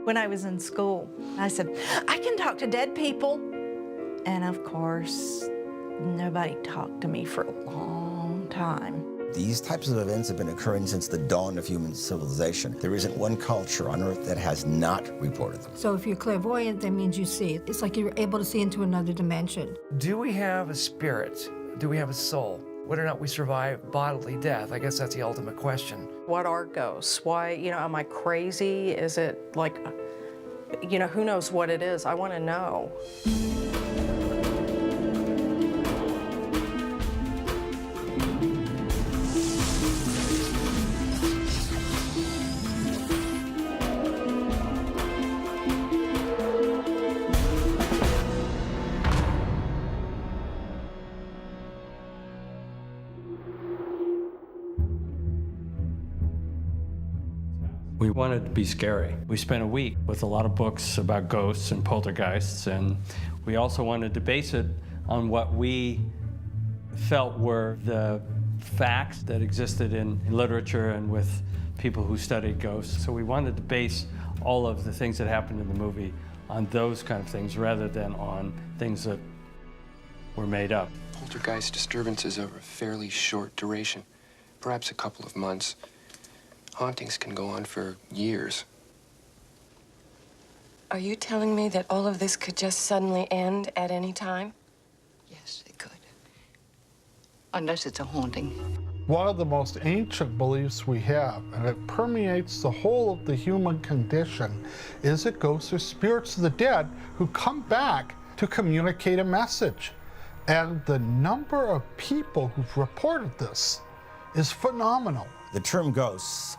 when I was in school. I said, I can talk to dead people. And of course, nobody talked to me for a long time. These types of events have been occurring since the dawn of human civilization. There isn't one culture on Earth that has not reported them. So if you're clairvoyant, that means you see it. It's like you're able to see into another dimension. Do we have a spirit? Do we have a soul? Whether or not we survive bodily death, I guess that's the ultimate question. What are ghosts? Why, am I crazy? Is it like, who knows what it is? I want to know. We wanted to be scary. We spent a week with a lot of books about ghosts and poltergeists, and we also wanted to base it on what we felt were the facts that existed in literature and with people who studied ghosts. So we wanted to base all of the things that happened in the movie on those kind of things rather than on things that were made up. Poltergeist disturbances over a fairly short duration, perhaps a couple of months. Hauntings can go on for years. Are you telling me that all of this could just suddenly end at any time? Yes, it could. Unless it's a haunting. One of the most ancient beliefs we have, and it permeates the whole of the human condition, is that ghosts are spirits of the dead who come back to communicate a message. And the number of people who've reported this is phenomenal. The term ghosts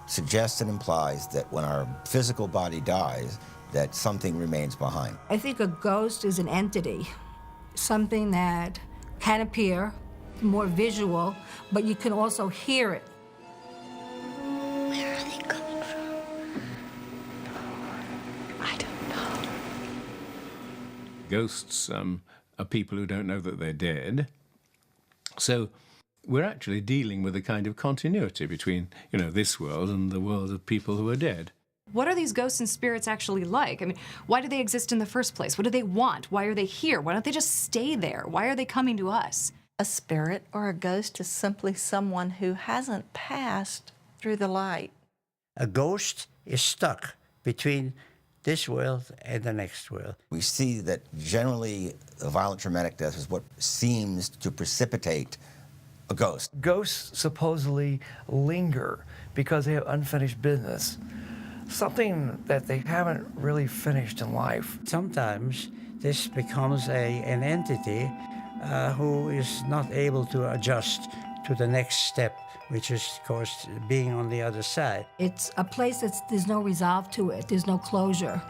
suggests and implies that when our physical body dies, that something remains behind. I think a ghost is an entity, something that can appear, more visual, but you can also hear it. Where are they coming from? I don't know. Ghosts are people who don't know that they're dead. So we're actually dealing with a kind of continuity between, this world and the world of people who are dead. What are these ghosts and spirits actually like? I mean, why do they exist in the first place? What do they want? Why are they here? Why don't they just stay there? Why are they coming to us? A spirit or a ghost is simply someone who hasn't passed through the light. A ghost is stuck between this world and the next world. We see that generally a violent traumatic death is what seems to precipitate a ghost. Ghosts supposedly linger because they have unfinished business, something that they haven't really finished in life. Sometimes this becomes an entity who is not able to adjust to the next step, which is, of course, being on the other side. It's a place there's no resolve to it. There's no closure.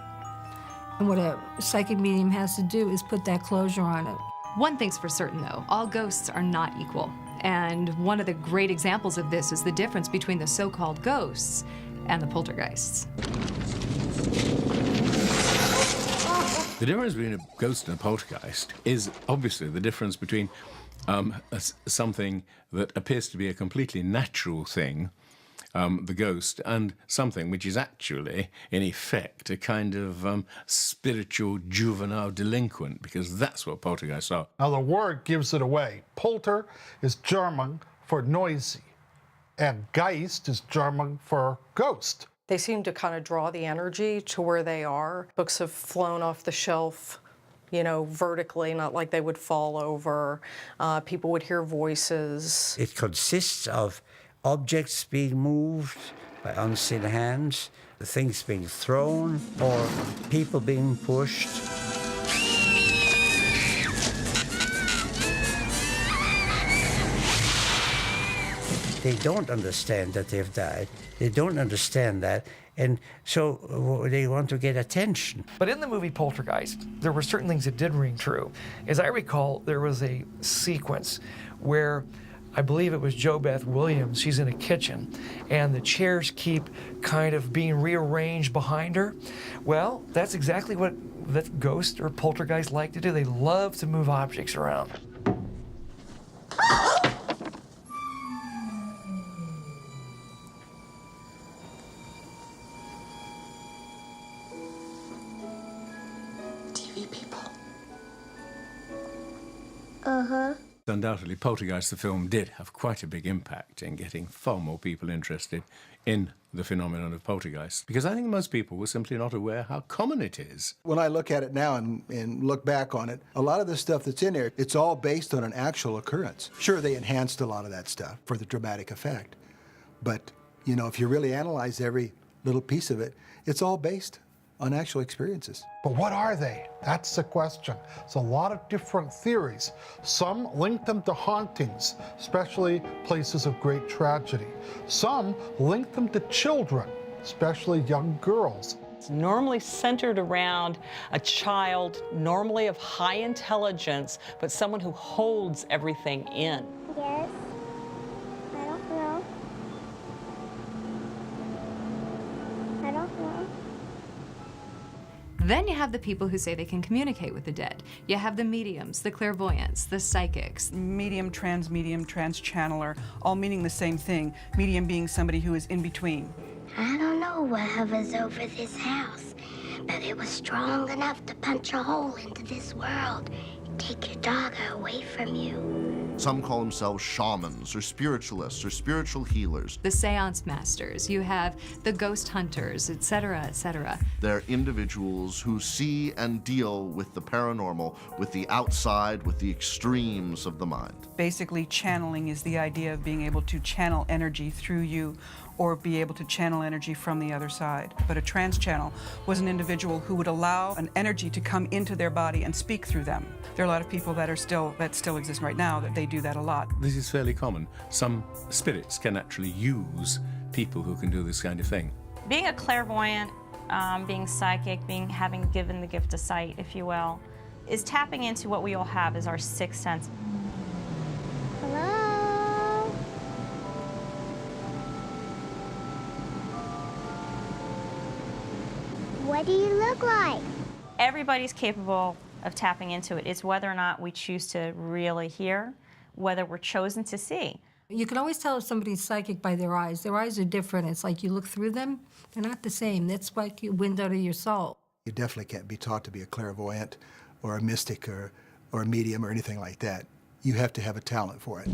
And what a psychic medium has to do is put that closure on it. One thing's for certain, though. All ghosts are not equal. And one of the great examples of this is the difference between the so-called ghosts and the poltergeists. The difference between a ghost and a poltergeist is obviously the difference between something that appears to be a completely natural thing, the ghost, and something which is actually, in effect, a kind of spiritual juvenile delinquent, because that's what poltergeists are. Now the word gives it away. Polter is German for noisy, and Geist is German for ghost. They seem to kind of draw the energy to where they are. Books have flown off the shelf, vertically, not like they would fall over. People would hear voices. It consists of objects being moved by unseen hands, things being thrown, or people being pushed. They don't understand that they've died. They don't understand that. And so they want to get attention. But in the movie Poltergeist, there were certain things that did ring true. As I recall, there was a sequence where I believe it was Jo Beth Williams, she's in a kitchen, and the chairs keep kind of being rearranged behind her. Well, that's exactly what that ghost or poltergeist like to do. They love to move objects around. people. Uh-huh. Undoubtedly, Poltergeist, the film, did have quite a big impact in getting far more people interested in the phenomenon of poltergeist, because I think most people were simply not aware how common it is. When I look at it now and look back on it, a lot of the stuff that's in there, it's all based on an actual occurrence. Sure, they enhanced a lot of that stuff for the dramatic effect, but, you know, if you really analyze every little piece of it, it's all based on actual experiences. But what are they? That's the question. There's a lot of different theories. Some link them to hauntings, especially places of great tragedy. Some link them to children, especially young girls. It's normally centered around a child, normally of high intelligence, but someone who holds everything in. Yes. I don't know. I don't know. Then you have the people who say they can communicate with the dead. You have the mediums, the clairvoyants, the psychics. Medium, trans-channeler, all meaning the same thing. Medium being somebody who is in between. I don't know what hovers over this house, but it was strong enough to punch a hole into this world, take your dog away from you. Some call themselves shamans or spiritualists or spiritual healers. The seance masters, you have the ghost hunters, etc., etc. They're individuals who see and deal with the paranormal, with the outside, with the extremes of the mind. Basically, channeling is the idea of being able to channel energy through you or be able to channel energy from the other side. But a trance channel was an individual who would allow an energy to come into their body and speak through them. There are a lot of people that still exist right now that they do that a lot. This is fairly common. Some spirits can actually use people who can do this kind of thing. Being a clairvoyant, being psychic, having given the gift of sight, if you will, is tapping into what we all have as our sixth sense. Hello? What do you look like? Everybody's capable of tapping into it. It's whether or not we choose to really hear, whether we're chosen to see. You can always tell if somebody's psychic by their eyes. Their eyes are different. It's like you look through them, they're not the same. That's like a window to your soul. You definitely can't be taught to be a clairvoyant or a mystic or a medium or anything like that. You have to have a talent for it.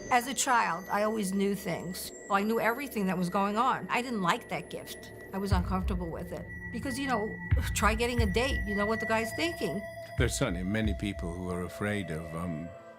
As a child, I always knew things. I knew everything that was going on. I didn't like that gift. I was uncomfortable with it. Because, you know, try getting a date. You know what the guy's thinking. There's certainly many people who are afraid of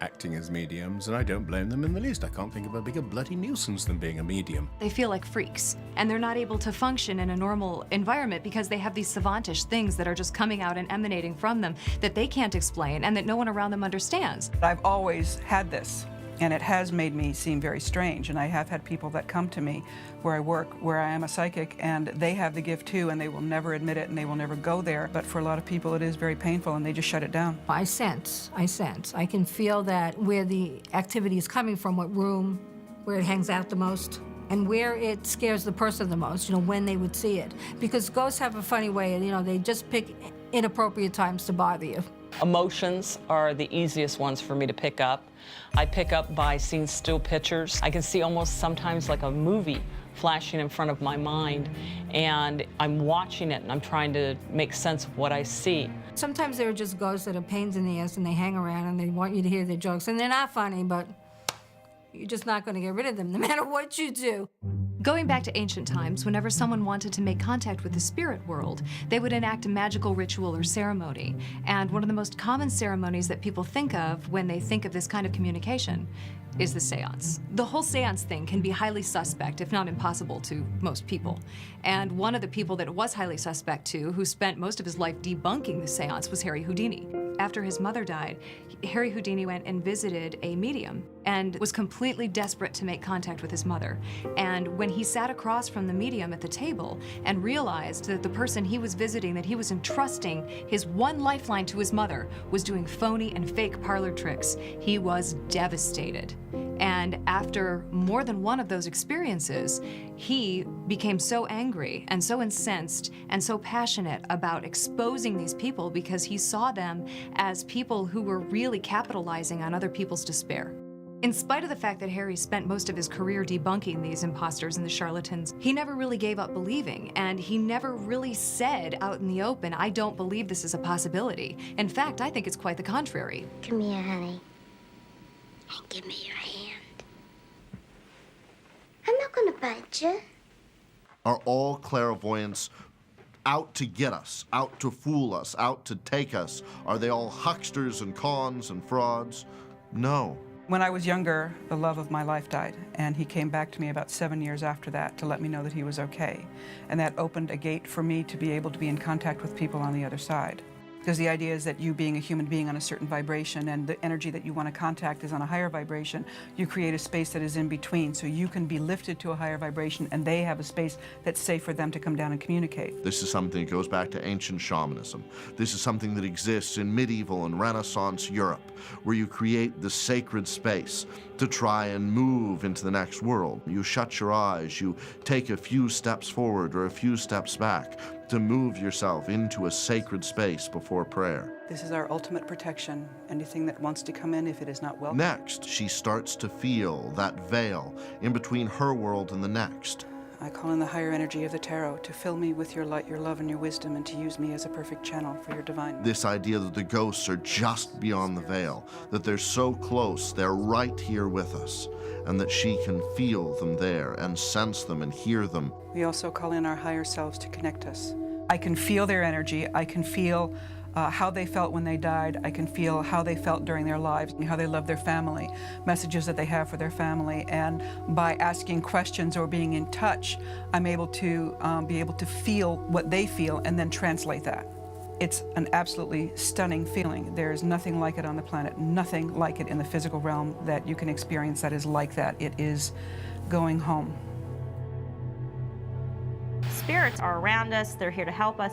acting as mediums, and I don't blame them in the least. I can't think of a bigger bloody nuisance than being a medium. They feel like freaks, and they're not able to function in a normal environment because they have these savantish things that are just coming out and emanating from them that they can't explain and that no one around them understands. I've always had this, and it has made me seem very strange. And I have had people that come to me where I work, where I am a psychic, and they have the gift too, and they will never admit it, and they will never go there. But for a lot of people, it is very painful, and they just shut it down. I sense. I can feel that where the activity is coming from, what room, where it hangs out the most, and where it scares the person the most, you know, when they would see it. Because ghosts have a funny way, you know, they just pick inappropriate times to bother you. Emotions are the easiest ones for me to pick up. I pick up by seeing still pictures. I can see almost sometimes like a movie flashing in front of my mind, and I'm watching it and I'm trying to make sense of what I see. Sometimes there are just ghosts that are pains in the ass and they hang around and they want you to hear their jokes, and they're not funny, but you're just not going to get rid of them no matter what you do. Going back to ancient times, whenever someone wanted to make contact with the spirit world, they would enact a magical ritual or ceremony. And one of the most common ceremonies that people think of when they think of this kind of communication is the seance. The whole seance thing can be highly suspect, if not impossible to most people. And one of the people that it was highly suspect to, who spent most of his life debunking the seance, was Harry Houdini. After his mother died, Harry Houdini went and visited a medium and was completely desperate to make contact with his mother. And when he sat across from the medium at the table and realized that the person he was visiting, that he was entrusting his one lifeline to his mother, was doing phony and fake parlor tricks, he was devastated. And after more than one of those experiences, he became so angry and so incensed and so passionate about exposing these people because he saw them as people who were really capitalizing on other people's despair. In spite of the fact that Harry spent most of his career debunking these imposters and the charlatans, he never really gave up believing, and he never really said out in the open, I don't believe this is a possibility. In fact, I think it's quite the contrary. Come here, honey, and give me your hand. I'm not gonna bite you. Are all clairvoyants out to get us, out to fool us, out to take us? Are they all hucksters and cons and frauds? No. When I was younger, the love of my life died, and he came back to me about 7 years after that to let me know that he was okay. And that opened a gate for me to be able to be in contact with people on the other side. Because the idea is that you being a human being on a certain vibration and the energy that you want to contact is on a higher vibration, you create a space that is in between so you can be lifted to a higher vibration and they have a space that's safe for them to come down and communicate. This is something that goes back to ancient shamanism. This is something that exists in medieval and Renaissance Europe, where you create the sacred space to try and move into the next world. You shut your eyes, you take a few steps forward or a few steps back to move yourself into a sacred space before prayer. This is our ultimate protection. Anything that wants to come in, if it is not welcome. Next, she starts to feel that veil in between her world and the next. I call in the higher energy of the tarot to fill me with your light, your love, and your wisdom, and to use me as a perfect channel for your divine. This idea that the ghosts are just beyond the veil, that they're so close, they're right here with us, and that she can feel them there and sense them and hear them. We also call in our higher selves to connect us. I can feel their energy. I can feel how they felt when they died. I can feel how they felt during their lives and how they love their family, messages that they have for their family. And by asking questions or being in touch, I'm able to feel what they feel and then translate that. It's an absolutely stunning feeling. There's nothing like it on the planet, nothing like it in the physical realm that you can experience that is like that. It is going home. Spirits are around us, they're here to help us.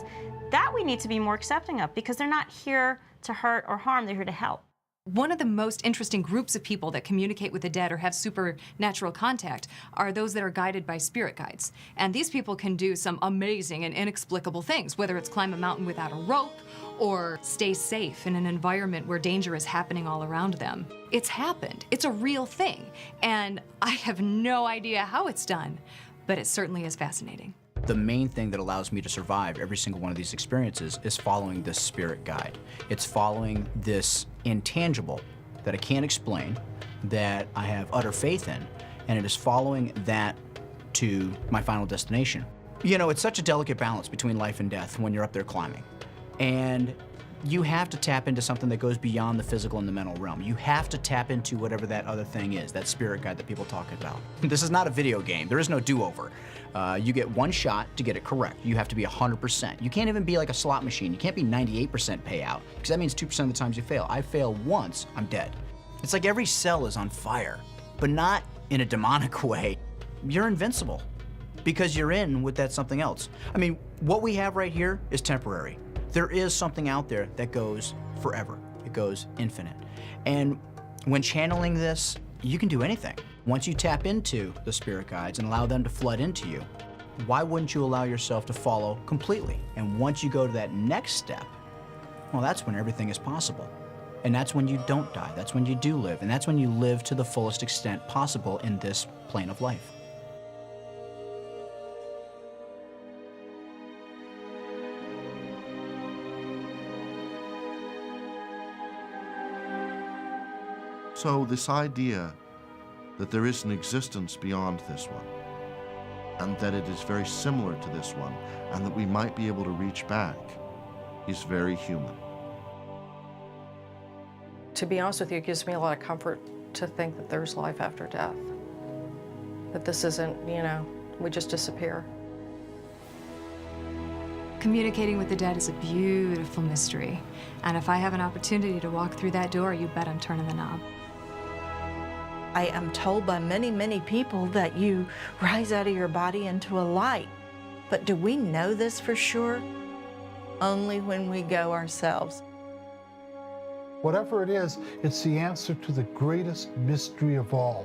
That we need to be more accepting of because they're not here to hurt or harm, they're here to help. One of the most interesting groups of people that communicate with the dead or have supernatural contact are those that are guided by spirit guides. And these people can do some amazing and inexplicable things, whether it's climb a mountain without a rope or stay safe in an environment where danger is happening all around them. It's happened. It's a real thing. And I have no idea how it's done, but it certainly is fascinating. The main thing that allows me to survive every single one of these experiences is following this spirit guide. It's following this intangible that I can't explain, that I have utter faith in, and it is following that to my final destination. You know, it's such a delicate balance between life and death when you're up there climbing. And you have to tap into something that goes beyond the physical and the mental realm. You have to tap into whatever that other thing is, that spirit guide that people talk about. This is not a video game. There is no do-over. You get one shot to get it correct. You have to be 100%. You can't even be like a slot machine. You can't be 98% payout, because that means 2% of the times you fail. I fail once, I'm dead. It's like every cell is on fire, but not in a demonic way. You're invincible because you're in with that something else. I mean, what we have right here is temporary. There is something out there that goes forever. It goes infinite. And when channeling this, you can do anything. Once you tap into the spirit guides and allow them to flood into you, why wouldn't you allow yourself to follow completely? And once you go to that next step, well, that's when everything is possible. And that's when you don't die. That's when you do live. And that's when you live to the fullest extent possible in this plane of life. So this idea that there is an existence beyond this one, and that it is very similar to this one, and that we might be able to reach back, is very human. To be honest with you, it gives me a lot of comfort to think that there's life after death. That this isn't, you know, we just disappear. Communicating with the dead is a beautiful mystery. And if I have an opportunity to walk through that door, you bet I'm turning the knob. I am told by many, many people that you rise out of your body into a light. But do we know this for sure? Only when we go ourselves. Whatever it is, it's the answer to the greatest mystery of all.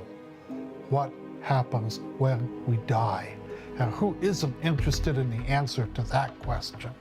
What happens when we die? And who isn't interested in the answer to that question?